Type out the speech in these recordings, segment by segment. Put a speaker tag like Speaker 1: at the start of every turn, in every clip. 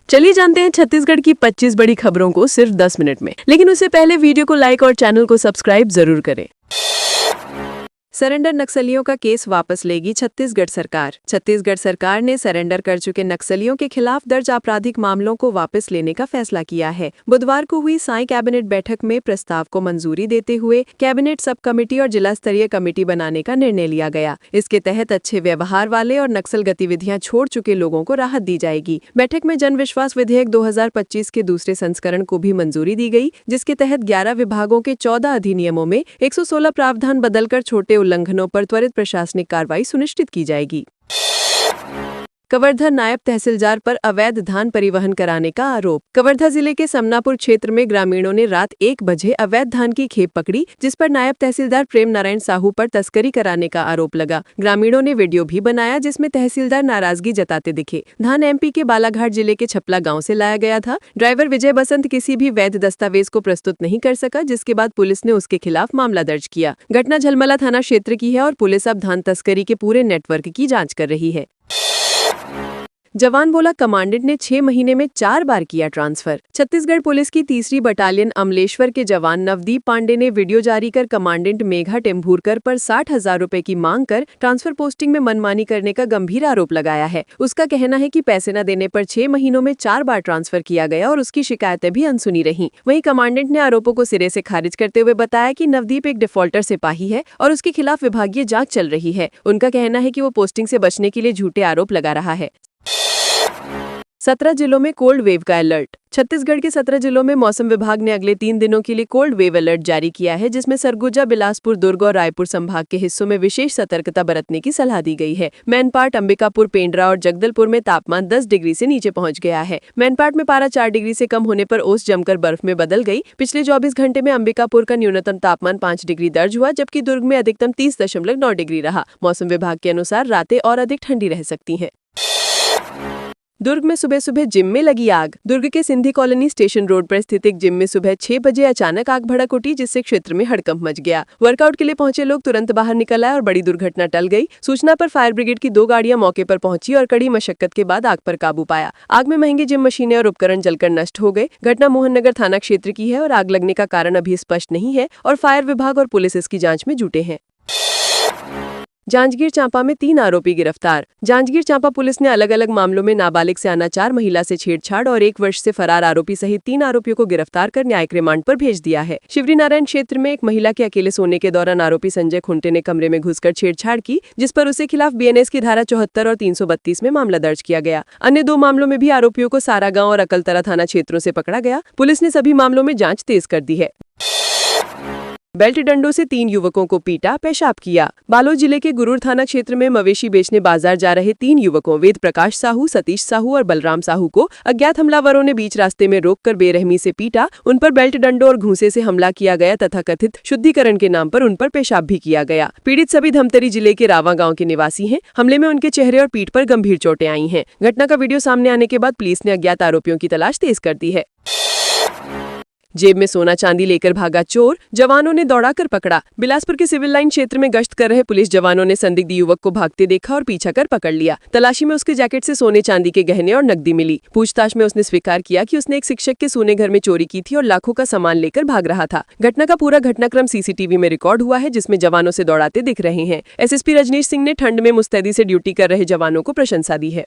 Speaker 1: चलिए जानते हैं छत्तीसगढ़ की 25 बड़ी खबरों को सिर्फ 10 मिनट में। लेकिन उससे पहले वीडियो को लाइक और चैनल को सब्सक्राइब जरूर करें। सरेंडर नक्सलियों का केस वापस लेगी छत्तीसगढ़ सरकार। छत्तीसगढ़ सरकार ने सरेंडर कर चुके नक्सलियों के खिलाफ दर्ज आपराधिक मामलों को वापस लेने का फैसला किया है। बुधवार को हुई साई कैबिनेट बैठक में प्रस्ताव को मंजूरी देते हुए कैबिनेट सब कमेटी और जिला स्तरीय कमेटी बनाने का निर्णय लिया गया। इसके तहत अच्छे व्यवहार वाले और नक्सल गतिविधियां छोड़ चुके लोगों को राहत दी जाएगी। बैठक में जन विश्वास विधेयक 2025 के दूसरे संस्करण को भी मंजूरी दी गई, जिसके तहत 11 विभागों के 14 अधिनियमों में 116 प्रावधान बदलकर छोटे उल्लंघनों पर त्वरित प्रशासनिक कार्रवाई सुनिश्चित की जाएगी। कवर्धा नायब तहसीलदार पर अवैध धान परिवहन कराने का आरोप। कवर्धा जिले के समनापुर क्षेत्र में ग्रामीणों ने रात 1 बजे अवैध धान की खेप पकड़ी, जिस पर नायब तहसीलदार प्रेम नारायण साहू पर तस्करी कराने का आरोप लगा। ग्रामीणों ने वीडियो भी बनाया, जिसमें तहसीलदार नाराजगी जताते दिखे। धान एमपी के बालाघाट जिले के छपला गाँव से लाया गया था। ड्राइवर विजय बसंत किसी भी वैध दस्तावेज को प्रस्तुत नहीं कर सका, जिसके बाद पुलिस ने उसके खिलाफ मामला दर्ज किया। घटना झलमला थाना क्षेत्र की है और पुलिस अब धान तस्करी के पूरे नेटवर्क की जाँच कर रही है। जवान बोला कमांडेंट ने 6 महीने में 4 बार किया ट्रांसफर। छत्तीसगढ़ पुलिस की 3री बटालियन अमलेश्वर के जवान नवदीप पांडे ने वीडियो जारी कर कमांडेंट मेघा टेम्भूरकर पर 60,000 रुपए की मांग कर ट्रांसफर पोस्टिंग में मनमानी करने का गंभीर आरोप लगाया है। उसका कहना है कि पैसे न देने पर 6 महीनों में 4 बार ट्रांसफर किया गया और उसकी शिकायतें भी अनसुनी रहीं। वहीं कमांडेंट ने आरोपों को सिरे से खारिज करते हुए बताया कि नवदीप एक डिफॉल्टर सिपाही है और उसके खिलाफ विभागीय जांच चल रही है। उनका कहना है कि वो पोस्टिंग से बचने के लिए झूठे आरोप लगा रहा है। 17 जिलों में कोल्ड वेव का अलर्ट। छत्तीसगढ़ के 17 जिलों में मौसम विभाग ने अगले 3 दिनों के लिए कोल्ड वेव अलर्ट जारी किया है, जिसमें सरगुजा, बिलासपुर, दुर्ग और रायपुर संभाग के हिस्सों में विशेष सतर्कता बरतने की सलाह दी गई है। मैनपाट, अंबिकापुर, पेंड्रा और जगदलपुर में तापमान 10 डिग्री से नीचे पहुंच गया है। मैनपाट में पारा 4 डिग्री से कम होने पर ओस जमकर बर्फ में बदल गई। पिछले 24 घंटे में अंबिकापुर का न्यूनतम तापमान 5 डिग्री दर्ज हुआ, जबकि दुर्ग में अधिकतम 30.9 डिग्री रहा। मौसम विभाग के अनुसार रातें और अधिक ठंडी रह सकती हैं। दुर्ग में सुबह सुबह जिम में लगी आग। दुर्ग के सिंधी कॉलोनी स्टेशन रोड पर स्थित एक जिम में सुबह 6 बजे अचानक आग भड़क उठी, जिससे क्षेत्र में हड़कंप मच गया। वर्कआउट के लिए पहुंचे लोग तुरंत बाहर निकल आए और बड़ी दुर्घटना टल गई। सूचना पर फायर ब्रिगेड की 2 गाड़ियां मौके पर पहुंची और कड़ी मशक्कत के बाद आग पर काबू पाया। आग में महंगी जिम मशीनें और उपकरण जलकर नष्ट हो गए। घटना मोहन नगर थाना क्षेत्र की है और आग लगने का कारण अभी स्पष्ट नहीं है और फायर विभाग और पुलिस इसकी जाँच में जुटे हैं। जांजगीर चांपा में 3 आरोपी गिरफ्तार। जांजगीर चांपा पुलिस ने अलग अलग मामलों में नाबालिग से अनाचार, महिला से छेड़छाड़ और 1 वर्ष से फरार आरोपी सहित 3 आरोपियों को गिरफ्तार कर न्यायिक रिमांड पर भेज दिया है। शिवरी नारायण क्षेत्र में एक महिला के अकेले सोने के दौरान आरोपी संजय खुंटे ने कमरे में घुसकर छेड़छाड़ की, जिस पर उसके खिलाफ बीएनएस की धारा 74 और 332 में मामला दर्ज किया गया। अन्य 2 मामलों में भी आरोपियों को सारागांव और अकलतरा थाना क्षेत्रों से पकड़ा गया। पुलिस ने सभी मामलों में जाँच तेज कर दी है। बेल्ट डंडों से 3 युवकों को पीटा, पेशाब किया। बालोद जिले के गुरूर थाना क्षेत्र में मवेशी बेचने बाजार जा रहे 3 युवकों वेद प्रकाश साहू, सतीश साहू और बलराम साहू को अज्ञात हमलावरों ने बीच रास्ते में रोककर बेरहमी से पीटा। उन पर बेल्ट डंडों और घूंसे से हमला किया गया तथा कथित शुद्धिकरण के नाम पर उन पर पेशाब भी किया गया। पीड़ित सभी धमतरी जिले के रावा गाँव के निवासी हैं। हमले में उनके चेहरे और पीठ पर गंभीर चोटें आई हैं। घटना का वीडियो सामने आने के बाद पुलिस ने अज्ञात आरोपियों की तलाश तेज कर दी है। जेब में सोना चांदी लेकर भागा चोर, जवानों ने दौड़ाकर पकड़ा। बिलासपुर के सिविल लाइन क्षेत्र में गश्त कर रहे पुलिस जवानों ने संदिग्ध युवक को भागते देखा और पीछा कर पकड़ लिया। तलाशी में उसके जैकेट से सोने चांदी के गहने और नकदी मिली। पूछताछ में उसने स्वीकार किया कि उसने एक शिक्षक के सोने घर में चोरी की थी और लाखों का सामान लेकर भाग रहा था। घटना का पूरा घटनाक्रम सीसीटीवी में रिकॉर्ड हुआ है, जिसमें जवानों से दौड़ाते दिख रहे हैं। एसएसपी रजनीश सिंह ने ठंड में मुस्तैदी से ड्यूटी कर रहे जवानों को प्रशंसा दी है।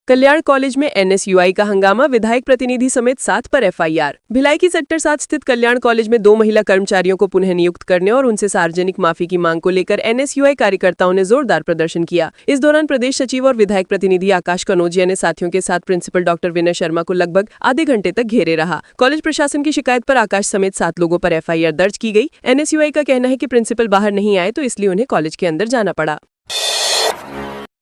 Speaker 1: कल्याण कॉलेज में एनएसयूआई का हंगामा, विधायक प्रतिनिधि समेत 7 पर एफआईआर। भिलाई की सेक्टर 7 स्थित कल्याण कॉलेज में 2 महिला कर्मचारियों को पुनः नियुक्त करने और उनसे सार्वजनिक माफी की मांग को लेकर एनएसयूआई कार्यकर्ताओं ने जोरदार प्रदर्शन किया। इस दौरान प्रदेश सचिव और विधायक प्रतिनिधि आकाश कनौजिया ने साथियों के साथ प्रिंसिपल डॉक्टर विनय शर्मा को लगभग आधे घंटे तक घेरे रहा। कॉलेज प्रशासन की शिकायत पर आकाश समेत 7 लोगों पर एफआईआर दर्ज की गई। एनएसयूआई का कहना है कि प्रिंसिपल बाहर नहीं आए तो इसलिए उन्हें कॉलेज के अंदर जाना पड़ा।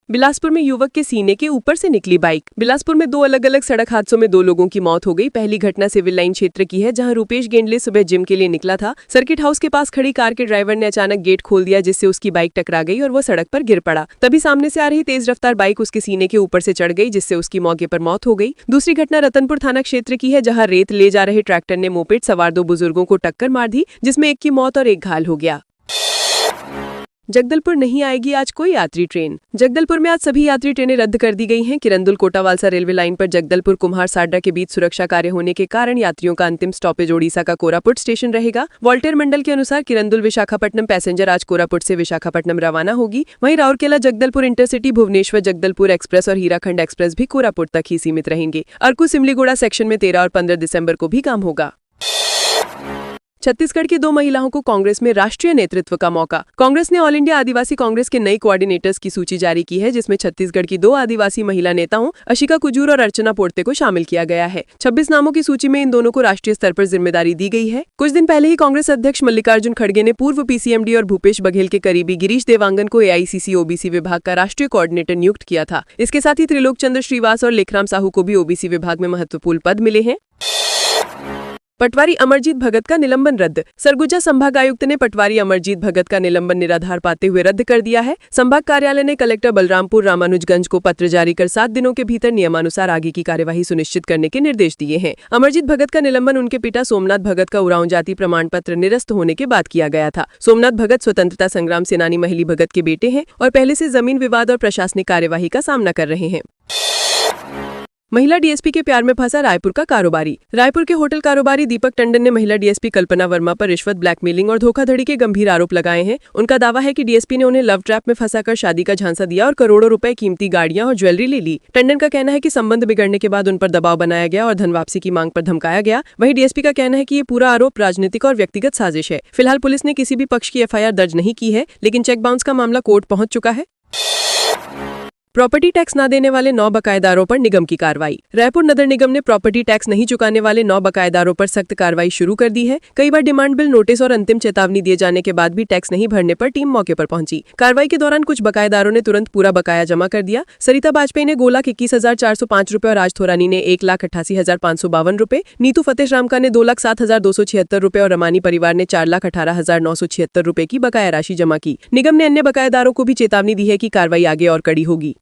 Speaker 1: बिलासपुर में युवक के सीने के ऊपर से निकली बाइक। बिलासपुर में 2 अलग अलग सड़क हादसों में 2 लोगों की मौत हो गई। पहली घटना सिविल लाइन क्षेत्र की है, जहां रूपेश गेंडले सुबह जिम के लिए निकला था। सर्किट हाउस के पास खड़ी कार के ड्राइवर ने अचानक गेट खोल दिया, जिससे उसकी बाइक टकरा गई और वो सड़क पर गिर पड़ा। तभी सामने से आ रही तेज रफ्तार बाइक उसके सीने के ऊपर से चढ़ गई, जिससे उसकी मौके पर मौत हो गई। दूसरी घटना रतनपुर थाना क्षेत्र की है, जहाँ रेत ले जा रहे ट्रैक्टर ने मोपेड सवार 2 बुजुर्गों को टक्कर मार दी, जिसमें एक की मौत और एक घायल हो गया। जगदलपुर नहीं आएगी आज कोई यात्री ट्रेन। जगदलपुर में आज सभी यात्री ट्रेनें रद्द कर दी गई हैं। किरंदुल कोटावालसा रेलवे लाइन पर जगदलपुर कुम्हार साड्डा के बीच सुरक्षा कार्य होने के कारण यात्रियों का अंतिम स्टॉपेज ओडिशा का कोरापुट स्टेशन रहेगा। वॉल्टेर मंडल के अनुसार किरंदुल विशाखापट्टनम पैसेंजर आज कोरापुट से विशाखापट्टनम रवाना होगी। वहीं राउरकेला जगदलपुर इंटरसिटी, भुवनेश्वर जगदलपुर एक्सप्रेस और हीराखंड एक्सप्रेस भी कोरापुट तक ही सीमित रहेंगे। अर्कू सिमलीगुड़ा सेक्शन में 13 और 15 दिसंबर को भी काम होगा। छत्तीसगढ़ की 2 महिलाओं को कांग्रेस में राष्ट्रीय नेतृत्व का मौका। कांग्रेस ने ऑल इंडिया आदिवासी कांग्रेस के नई कोऑर्डिनेटर्स की सूची जारी की है, जिसमें छत्तीसगढ़ की 2 आदिवासी महिला नेताओं अशिका कुजूर और अर्चना पोर्ते को शामिल किया गया है। 26 नामों की सूची में इन दोनों को राष्ट्रीय स्तर पर जिम्मेदारी दी गई है। कुछ दिन पहले ही कांग्रेस अध्यक्ष मल्लिकार्जुन खड़गे ने पूर्व पीसीएमडी और भूपेश बघेल के करीबी गिरीश देवांगन को एआईसीसी ओबीसी विभाग का राष्ट्रीय कोऑर्डिनेटर नियुक्त किया था। इसके साथ ही त्रिलोक चंद्र श्रीवास और लेखराम साहू को भी ओबीसी विभाग में महत्वपूर्ण पद मिले हैं। पटवारी अमरजीत भगत का निलंबन रद्द। सरगुजा संभाग आयुक्त ने पटवारी अमरजीत भगत का निलंबन निराधार पाते हुए रद्द कर दिया है। संभाग कार्यालय ने कलेक्टर बलरामपुर रामानुजगंज को पत्र जारी कर 7 दिनों के भीतर नियमानुसार आगे की कार्यवाही सुनिश्चित करने के निर्देश दिए हैं। अमरजीत भगत का निलंबन उनके पिता सोमनाथ भगत का उरांव जाति प्रमाण पत्र निरस्त होने के बाद किया गया था। सोमनाथ भगत स्वतंत्रता संग्राम सेनानी महली भगत के बेटे हैं और पहले से जमीन विवाद और प्रशासनिक कार्यवाही का सामना कर रहे हैं। महिला डीएसपी के प्यार में फंसा रायपुर का कारोबारी। रायपुर के होटल कारोबारी दीपक टंडन ने महिला डीएसपी कल्पना वर्मा पर रिश्वत, ब्लैकमेलिंग और धोखाधड़ी के गंभीर आरोप लगाए हैं। उनका दावा है कि डीएसपी ने उन्हें लव ट्रैप में फंसाकर शादी का झांसा दिया और करोड़ों रुपए कीमती गाड़ियां और ज्वेलरी ले ली। टंडन का कहना है कि संबंध बिगड़ने के बाद उन पर दबाव बनाया गया और धन वापसी की मांग पर धमकाया गया। वहीं डीएसपी का कहना है कि ये पूरा आरोप राजनीतिक और व्यक्तिगत साजिश है। फिलहाल पुलिस ने किसी भी पक्ष की एफआईआर दर्ज नहीं की है, लेकिन चेक बाउंस का मामला कोर्ट पहुंच चुका है। प्रॉपर्टी टैक्स न देने वाले 9 बकायेदारों पर निगम की कार्रवाई। रायपुर नगर निगम ने प्रॉपर्टी टैक्स नहीं चुकाने वाले 9 बकायेदारों पर सख्त कार्रवाई शुरू कर दी है। कई बार डिमांड बिल, नोटिस और अंतिम चेतावनी दिए जाने के बाद भी टैक्स नहीं भरने पर टीम मौके पर पहुंची। कार्रवाई के दौरान कुछ बकायेदारों ने तुरंत पूरा बकाया जमा कर दिया। सरिता बाजपेयी ने 2,21,405 रुपए और राज थोरानी ने 1,88,552 रुपए, नीतू फतेहरामका ने 2,07,276 रुपए और रमानी परिवार ने 4,18,976 रुपए की बकाया राशि जमा की। निगम ने अन्य बकायेदारों को भी चेतावनी दी है कि कार्रवाई आगे और कड़ी होगी।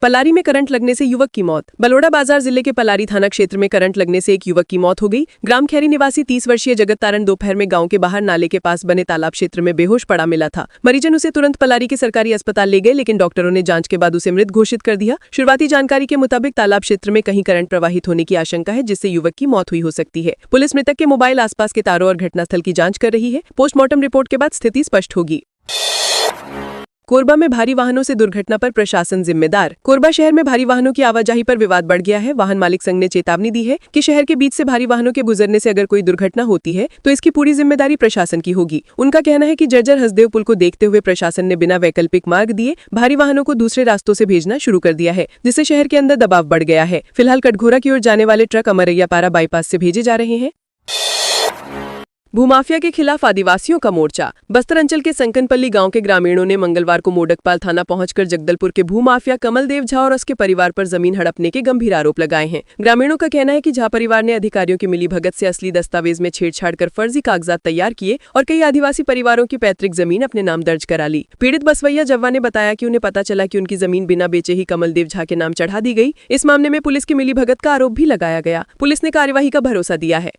Speaker 1: पलारी में करंट लगने से युवक की मौत। बलोड़ा बाजार जिले के पलारी थाना क्षेत्र में करंट लगने से एक युवक की मौत हो गई। ग्राम खैरी निवासी 30 वर्षीय जगत तारण दोपहर में गांव के बाहर नाले के पास बने तालाब क्षेत्र में बेहोश पड़ा मिला था। मरीजन उसे तुरंत पलारी के सरकारी अस्पताल ले गए, लेकिन डॉक्टरों ने जांच के बाद उसे मृत घोषित कर दिया। शुरुआती जानकारी के मुताबिक तालाब क्षेत्र में कहीं करंट प्रवाहित होने की आशंका है, जिससे युवक की मौत हुई हो सकती है। पुलिस मृतक के मोबाइल, आसपास के तारों और घटनास्थल की जांच कर रही है। पोस्टमार्टम रिपोर्ट के बाद स्थिति स्पष्ट होगी। कोरबा में भारी वाहनों से दुर्घटना पर प्रशासन जिम्मेदार। कोरबा शहर में भारी वाहनों की आवाजाही पर विवाद बढ़ गया है। वाहन मालिक संघ ने चेतावनी दी है कि शहर के बीच से भारी वाहनों के गुजरने से अगर कोई दुर्घटना होती है तो इसकी पूरी जिम्मेदारी प्रशासन की होगी। उनका कहना है कि जर्जर हसदेव पुल को देखते हुए प्रशासन ने बिना वैकल्पिक मार्ग दिए भारी वाहनों को दूसरे रास्तों से भेजना शुरू कर दिया है, जिससे शहर के अंदर दबाव बढ़ गया है। फिलहाल कटघोरा की ओर जाने वाले ट्रक अमरैयापारा बाईपास से भेजे जा रहे हैं। भूमाफिया के खिलाफ आदिवासियों का मोर्चा। बस्तर अंचल के संकनपल्ली गांव के ग्रामीणों ने मंगलवार को मोडकपाल थाना पहुंचकर जगदलपुर के भूमाफिया कमलदेव झा और उसके परिवार पर जमीन हड़पने के गंभीर आरोप लगाए हैं। ग्रामीणों का कहना है कि झा परिवार ने अधिकारियों की मिलीभगत से असली दस्तावेज में छेड़छाड़ कर फर्जी कागजात तैयार किए और कई आदिवासी परिवारों की पैतृक जमीन अपने नाम दर्ज करा ली। पीड़ित बसवैया जव्वा ने बताया कि उन्हें पता चला कि उनकी जमीन बिना बेचे ही कमलदेव झा के नाम चढ़ा दी गई। इस मामले में पुलिस की मिलीभगत का आरोप भी लगाया गया। पुलिस ने कार्यवाही का भरोसा दिया है।